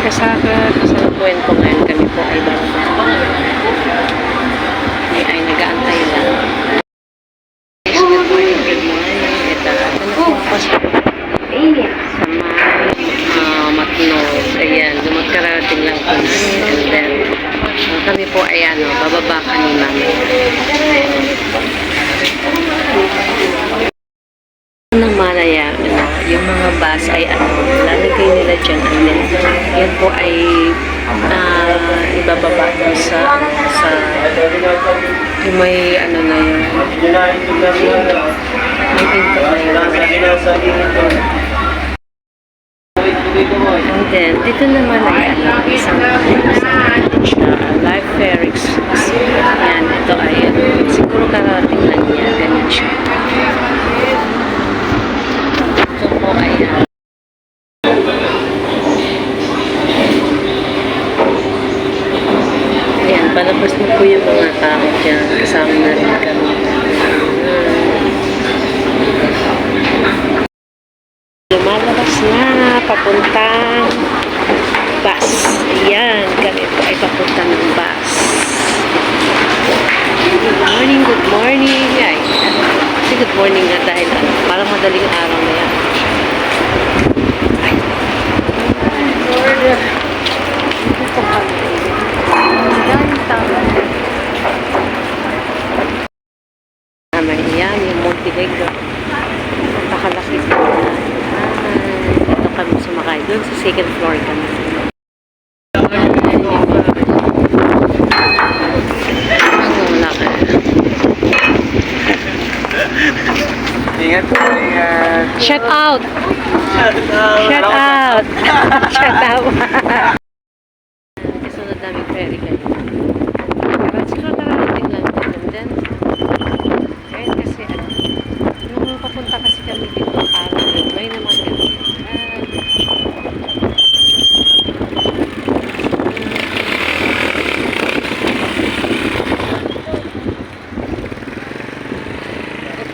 Kasalukuyan po ngayon kami po ay bababa. Kami ay nag-aantay lang. Good morning, good morning. Ito na po ako sa Matnog. Ayan, lumagkarating lang po namin. And then, kami po ay bababa kami mami. Naman ay yung mga bus ay lalagay nila dyan. And then, yan po ay ibababa doon sa yung may na yun. May pinto na yun. And then, dito naman ay isang live fair. Yan, ito ay siguro karating lang niya. Ganun siya. Ito po ay ayan, palabas na po yung mga tao dyan. Kasama na rin kami. Lumalabas na papuntang bus. Ayan, kami po ay papuntang bus. Good morning, good morning. Ay, kasi good morning nga dahil parang madaling araw na yan. Ay, Lord. Ito pa. Ayan, yung Montenegro. Nakalaki po. Dito kami sumakay. Doon sa second floor kami. Ingat po, ingat. Shout out! Shout out! Shout out! Kasunod namin ferry kayo. Pero siguro kararating lang din. And then, ngayon kasi nung papunta kasi kami dito araw yun, ngayon naman gabi.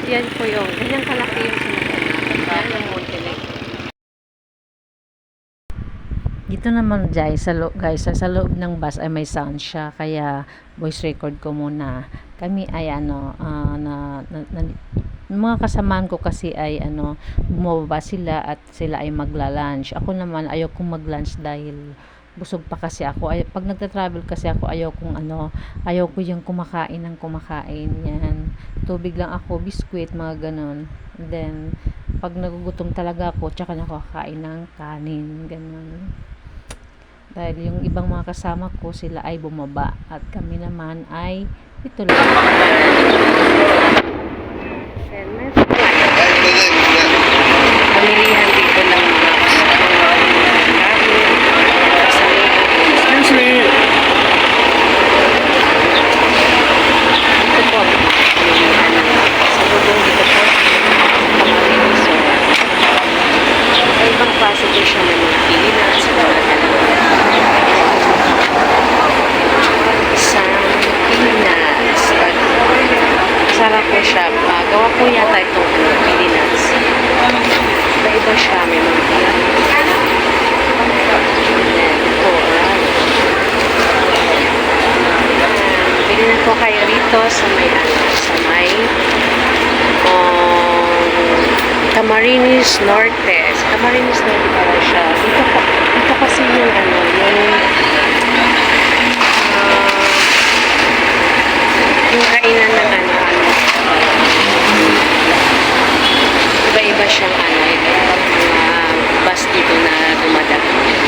Yan po yung, ganyang kalaki yung sinakyan ng Montenegro. Dito naman guys, sa loob ng bus ay may sound siya, kaya voice record ko muna. Kami ay mga kasamaan ko kasi ay bumababa sila at sila ay magla-lunch. Ako naman ayaw kong mag-lunch dahil busog pa kasi ako. Pag nagta-travel kasi ako ayaw ko yung kumakain ng kumakain yan. Tubig lang ako, biskwit, mga ganon. And then pag nagugutom talaga ako, tsaka nakakain ng kanin, ganon. Dahil yung ibang mga kasama ko, sila ay bumaba at kami naman ay ito lang. Pamilihan dito ng mga ito po sa lubong dito po ay ibang klase po siya ng mga Pilipinas sa Pilipinas. Sarap po siya. Gawa po yata itong Pilipinas. Iba siya. May mga bili na po kayo rito sa may Camarines Norte. Sa Camarines Norte pala siya. Dito kasi yung yung kainan ng iba-iba siyang iba-ibang mga bus dito na dumadaan.